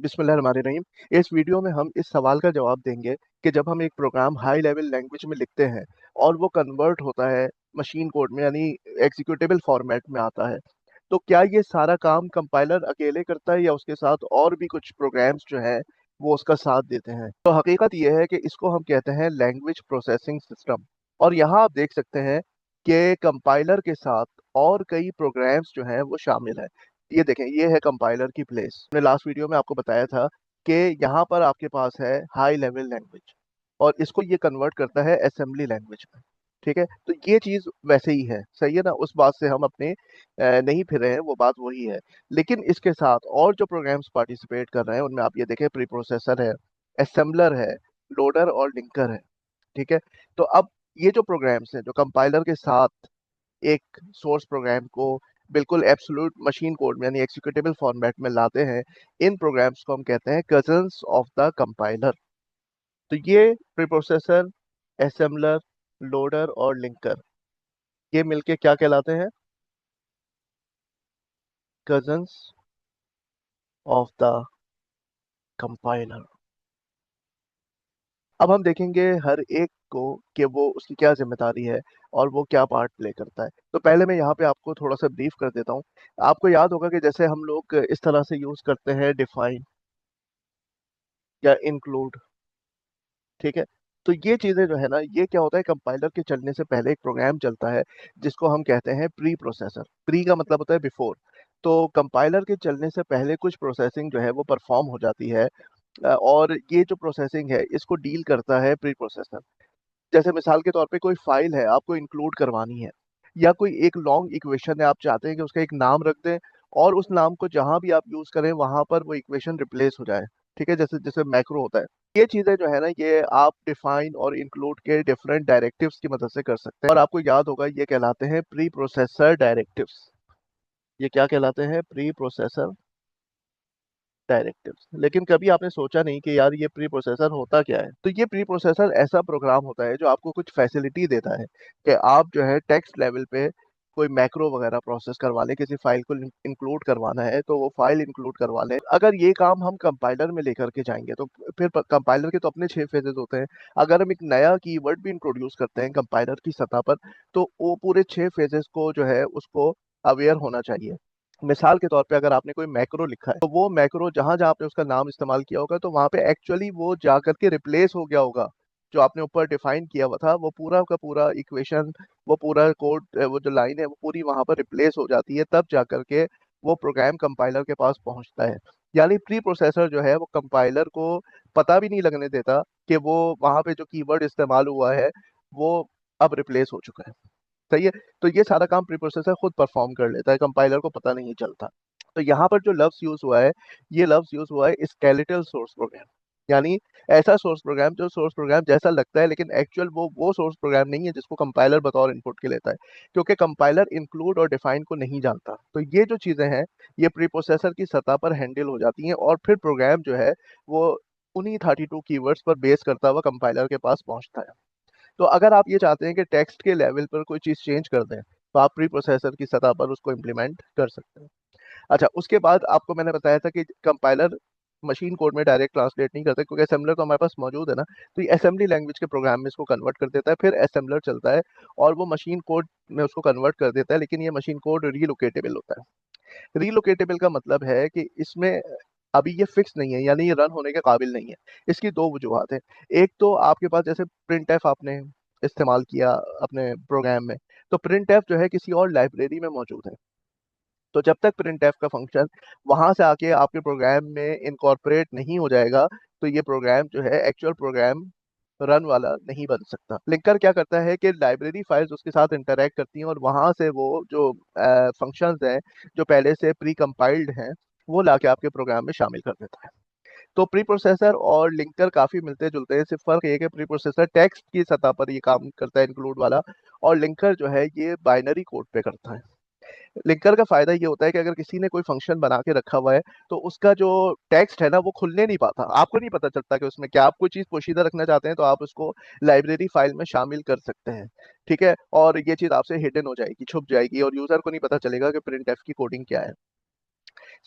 बिस्मिल्लाहिर्रहमानिर्रहीम। इस वीडियो में हम इस सवाल का जवाब देंगे कि जब हम एक प्रोग्राम हाई लेवल लैंग्वेज में लिखते हैं और वो कन्वर्ट होता है मशीन कोड में, यानी एग्जीक्यूटेबल फॉर्मेट में आता है, तो क्या ये सारा काम कंपाइलर अकेले करता है या उसके साथ और भी कुछ प्रोग्राम्स जो हैं वो उसका साथ देते हैं। तो हकीकत ये है कि इसको हम कहते हैं लैंग्वेज प्रोसेसिंग सिस्टम। और यहाँ आप देख सकते हैं कि कंपाइलर के साथ और कई प्रोग्राम्स जो हैं वो शामिल हैं। ये देखें, ये है कंपाइलर की प्लेस। मैंने लास्ट वीडियो में आपको बताया था कि यहाँ पर आपके पास है हाई लेवल लैंग्वेज और इसको ये कन्वर्ट करता है असेंबली लैंग्वेज में। ठीक है, तो ये चीज वैसे ही है, सही है ना। उस बात से हम अपने नहीं फिर रहे हैं, वो बात वही है। लेकिन इसके साथ और जो प्रोग्राम्स पार्टिसिपेट कर रहे हैं उनमें आप ये देखें, प्री प्रोसेसर है, असेंबलर है, लोडर और लिंकर है। ठीक है, तो अब ये जो प्रोग्राम्स हैं जो कंपाइलर के साथ एक सोर्स प्रोग्राम को बिल्कुल एब्सोल्यूट मशीन कोड में यानी एक्जीक्यूटेबल फॉर्मेट में लाते हैं, इन प्रोग्राम्स को हम कहते हैं कजन्स ऑफ द कंपाइलर। तो ये प्रीप्रोसेसर, असेंबलर, लोडर और लिंकर, ये मिलके क्या कहलाते हैं? Cousins of the compiler. अब हम देखेंगे हर एक को कि वो उसकी क्या जिम्मेदारी है और वो क्या पार्ट प्ले करता है। तो पहले मैं यहाँ पे आपको थोड़ा सा ब्रीफ कर देता हूँ। आपको याद होगा कि जैसे हम लोग इस तरह से यूज करते हैं डिफाइन या इंक्लूड। ठीक है, तो ये चीजें जो है ना, ये क्या होता है, कंपाइलर के चलने से पहले एक प्रोग्राम चलता है जिसको हम कहते हैं प्री प्रोसेसर। प्री का मतलब होता है बिफोर। तो कंपाइलर के चलने से पहले कुछ प्रोसेसिंग जो है वो परफॉर्म हो जाती है। और ये जो प्रोसेसिंग है इसको डील करता है प्री प्रोसेसर। जैसे मिसाल के तौर पे कोई फाइल है, आपको इंक्लूड करवानी है, या कोई एक लॉन्ग इक्वेशन है, आप चाहते हैं कि उसका एक नाम रख दें और उस नाम को जहां भी आप यूज करें वहां पर वो इक्वेशन रिप्लेस हो जाए। ठीक है, जैसे जैसे मैक्रो होता है। ये चीजें जो है ना, ये आप डिफाइन और इंक्लूड के डिफरेंट डायरेक्टिव्स की मदद से कर सकते हैं और आपको याद होगा ये कहलाते हैं प्री प्रोसेसर डायरेक्टिव्स। ये क्या कहलाते हैं? Pre processor directives. लेकिन कभी आपने सोचा नहीं कि यार ये प्री प्रोसेसर होता क्या है। तो ये प्री प्रोसेसर ऐसा प्रोग्राम होता है जो आपको कुछ फैसिलिटी देता है कि आप जो है टेक्स्ट लेवल पे कोई मैक्रो वगैरह प्रोसेस करवा लें, किसी फाइल को इंक्लूड करवाना है तो वो फाइल इंक्लूड करवा लें। अगर ये काम हम कंपाइलर में लेकर के जाएंगे तो फिर कंपाइलर के तो अपने 6 फेजेस होते हैं। अगर हम एक नया कीवर्ड भी इंट्रोड्यूस करते हैं कंपाइलर की सतह पर, तो वो पूरे 6 फेजेस को जो है उसको अवेयर होना चाहिए। मिसाल के तौर पे अगर आपने कोई मैक्रो लिखा है तो वो मैक्रो जहां जहां आपने उसका नाम इस्तेमाल किया होगा तो वहां पे एक्चुअली वो जा करके रिप्लेस हो गया होगा। जो आपने ऊपर डिफाइन किया हुआ था वो पूरा का पूरा इक्वेशन, वो पूरा कोड, वो जो लाइन है वो पूरी वहां पर रिप्लेस हो जाती है, तब जा करके वो प्रोग्राम कंपाइलर के पास पहुंचता है। यानी प्री प्रोसेसर जो है वो कंपाइलर को पता भी नहीं लगने देता कि वो वहां पे जो कीवर्ड इस्तेमाल हुआ है वो अब रिप्लेस हो चुका है। सही है, तो ये सारा काम प्री प्रोसेसर खुद परफॉर्म कर लेता है, कंपाइलर को पता नहीं चलता। तो यहाँ पर जो लफ्ज यूज हुआ है, ये लफ्ज यूज हुआ है स्केलेटल सोर्स प्रोग्राम। यानी ऐसा सोर्स प्रोग्राम जो सोर्स प्रोग्राम जैसा लगता है लेकिन एक्चुअल वो सोर्स प्रोग्राम नहीं है जिसको कंपाइलर बतौर इनपुट के लेता है, क्योंकि कंपाइलर इंक्लूड और डिफाइन को नहीं जानता। तो ये जो चीजें हैं ये प्री प्रोसेसर की सतह पर हैंडल हो जाती हैं और फिर प्रोग्राम जो है वो उन्हीं 32 कीवर्ड्स पर बेस करता हुआ कंपाइलर के पास पहुंचता है। तो अगर आप ये चाहते हैं कि टेक्स्ट के लेवल पर कोई चीज़ चेंज कर दें तो आप प्री प्रोसेसर की सतह पर उसको इम्प्लीमेंट कर सकते हैं। अच्छा, उसके बाद आपको मैंने बताया था कि कंपाइलर मशीन कोड में डायरेक्ट ट्रांसलेट नहीं करता, क्योंकि असेंबलर तो हमारे पास मौजूद है ना। तो ये असेंबली लैंग्वेज के प्रोग्राम में इसको कन्वर्ट कर देता है, फिर असेंबलर चलता है और वो मशीन कोड में उसको कन्वर्ट कर देता है। लेकिन ये मशीन कोड रीलोकेटेबल होता है। रीलोकेटेबल का मतलब है कि इसमें अभी ये फिक्स नहीं है, यानी ये रन होने के काबिल नहीं है। इसकी दो वजूहत है। एक तो आपके पास जैसे प्रिंट एफ आपने इस्तेमाल किया अपने प्रोग्राम में, तो प्रिंट एफ जो है किसी और लाइब्रेरी में मौजूद है। तो जब तक प्रिंट एफ का फंक्शन वहां से आके आपके प्रोग्राम में इनकॉर्पोरेट नहीं हो जाएगा तो ये प्रोग्राम जो है एक्चुअल प्रोग्राम रन वाला नहीं बन सकता। लिंकर क्या करता है कि लाइब्रेरी फाइल्स उसके साथ इंटरेक्ट करती हैं और वहां से वो जो फंक्शंस हैं जो पहले से प्री कंपाइल्ड हैं वो लाके आपके प्रोग्राम में शामिल कर देता है। तो प्री प्रोसेसर और लिंकर काफी मिलते जुलते हैं, सिर्फ फर्क ये है कि प्री प्रोसेसर टेक्स्ट की सतह पर ये काम करता है इंक्लूड वाला, और लिंकर जो है ये बाइनरी कोड पे करता है। लिंकर का फायदा ये होता है कि अगर किसी ने कोई फंक्शन बना के रखा हुआ है तो उसका जो टेक्स्ट है ना वो खुलने नहीं पाता, आपको नहीं पता चलता कि उसमें क्या। आप कोई चीज पोशीदा रखना चाहते हैं तो आप उसको लाइब्रेरी फाइल में शामिल कर सकते हैं। ठीक है, और ये चीज आपसे हिडन हो जाएगी, छुप जाएगी और यूजर को नहीं पता चलेगा कि प्रिंट एफ की कोडिंग क्या है।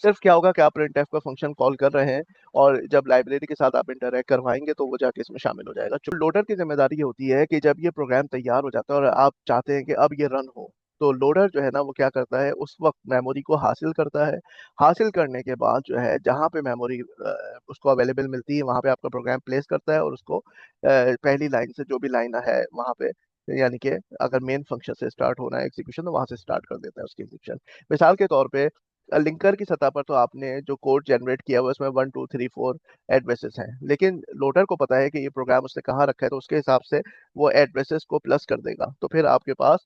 सिर्फ क्या होगा कि आप printf का फंक्शन कॉल कर रहे हैं और जब लाइब्रेरी के साथ आप इंटरेक्ट करवाएंगे तो वो जाके इसमें शामिल हो जाएगा। लोडर की जिम्मेदारी ये होती है कि जब ये प्रोग्राम तैयार हो जाता है और आप चाहते हैं कि अब ये रन हो, तो लोडर जो है ना वो क्या करता है, उस वक्त मेमोरी को हासिल करता है। हासिल करने के बाद जो है जहाँ पे मेमोरी उसको अवेलेबल मिलती है वहाँ पे आपका प्रोग्राम प्लेस करता है और उसको पहली लाइन से जो भी लाइन है वहाँ पे, यानी कि अगर मेन फंक्शन से स्टार्ट होना है एग्जीक्यूशन तो वहां से स्टार्ट कर देता है उसकी एग्जीक्यूशन। मिसाल के तौर पे लिंकर की सतह पर तो आपने जो कोड जनरेट किया हुआ है उसमें 1 2 3 4 एड्रेसेस हैं, लेकिन लोडर को पता है कि ये प्रोग्राम उसने कहाँ रखा है, तो उसके हिसाब से वो एड्रेसेस को प्लस कर देगा। तो फिर आपके पास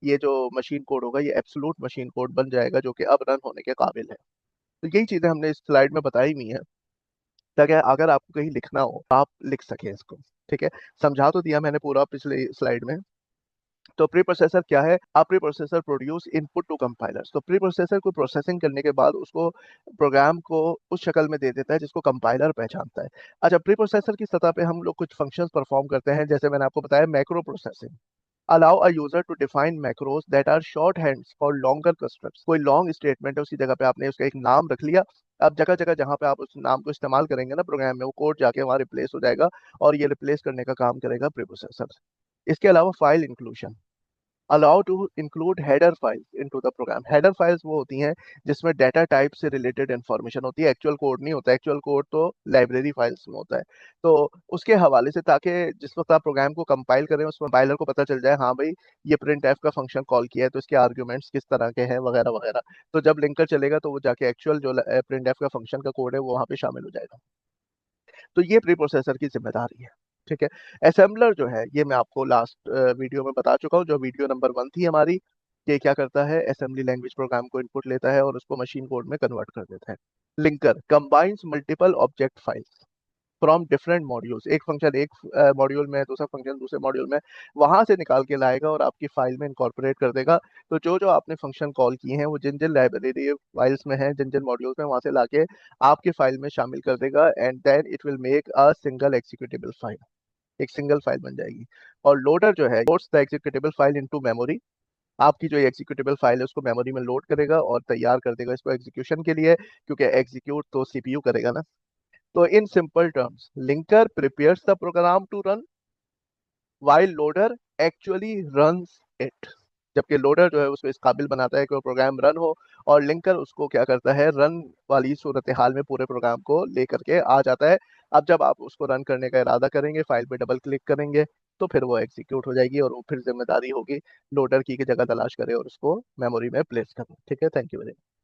ये जो मशीन कोड होगा ये एब्सोलूट मशीन कोड बन जाएगा जो कि अब रन होने के काबिल है। तो यही चीजें हमने इस स्लाइड में बताई हुई हैं ताकि अगर आपको कहीं लिखना हो आप लिख सकें इसको। ठीक है, समझा तो दिया मैंने पूरा पिछले स्लाइड में। तो प्री प्रोसेसर क्या है? आप preprocessor produce input to compilers. तो प्री प्रोसेसर को प्रोसेसिंग करने के बाद उसको प्रोग्राम को उस शक्ल में दे देता है जिसको कंपाइलर पहचानता है। अच्छा, प्री प्रोसेसर की सतह पे हम लोग कुछ फंक्शंस परफॉर्म करते हैं, जैसे मैंने आपको बताया macro processing. Allow a user to define macros that are shorthands for longer constructs. कोई लॉन्ग स्टेटमेंट है उसकी जगह पे आपने उसका एक नाम रख लिया। अब जगह जगह जहां पे आप उस नाम को इस्तेमाल करेंगे ना प्रोग्राम में, वो कोड जाके वहां रिप्लेस हो जाएगा और ये रिप्लेस करने का काम करेगा प्री प्रोसेसर। इसके अलावा file inclusion, allow to include header files into the program. Header files वो होती हैं जिसमें डाटा टाइप से रिलेटेड इंफॉर्मेशन होती है, एक्चुअल कोड नहीं होता। एक्चुअल कोड तो लाइब्रेरी फाइल्स में होता है। तो उसके हवाले से, ताकि जिस वक्त आप प्रोग्राम को कंपाइल करें उस कंपाइलर को पता चल जाए हाँ भाई ये प्रिंट एफ का फंक्शन कॉल किया है तो इसके आर्ग्यूमेंट्स किस तरह के हैं वगैरह वगैरह। तो जब लिंकर चलेगा तो वो जाके एक्चुअल जो प्रिंट एफ का फंक्शन का कोड है वो वहाँ पे शामिल हो जाएगा। तो ये प्री प्रोसेसर की जिम्मेदारी है। ठीक है, असेंबलर जो है ये मैं आपको लास्ट वीडियो में बता चुका हूँ, जो वीडियो नंबर 1 थी हमारी। ये क्या करता है, असेंबली लैंग्वेज प्रोग्राम को इनपुट लेता है और उसको मशीन कोड में कन्वर्ट कर देता है। Linker combines multiple object files from different modules. एक फंक्शन एक मॉड्यूल में, दूसरा फंक्शन दूसरे मॉड्यूल में, वहां से निकाल के लाएगा और आपकी फाइल में इनकॉर्पोरेट कर देगा। तो जो जो आपने फंक्शन कॉल किए हैं वो जिन जिन लाइब्रेरी फाइल्स में हैं, जिन जिन मॉड्यूल्स में, वहां से लाके आपकी फाइल में शामिल कर देगा and then it will make a single executable file. एक सिंगल फाइल बन जाएगी। और लोडर जो है loads the executable file into memory. आपकी जो एग्जीक्यूटेबल फाइल है उसको मेमोरी में लोड करेगा और तैयार कर देगा इसको एग्जीक्यूशन के लिए, क्योंकि एग्जीक्यूट तो सीपीयू करेगा ना। तो in simple terms, linker prepares the program to run while loader actually runs it. जबकि लोडर जो है उसको इस काबिल बनाता है कि वो प्रोग्राम रन हो, और लिंकर उसको क्या करता है, रन वाली सूरत हाल में पूरे प्रोग्राम को लेकर के आ जाता है। अब जब आप उसको रन करने का इरादा करेंगे, फाइल पे डबल क्लिक करेंगे तो फिर वो एग्जीक्यूट हो जाएगी और वो फिर जिम्मेदारी होगी लोडर की जगह तलाश करे और उसको मेमोरी में प्लेस करना। ठीक है, थैंक यू वेरी मच।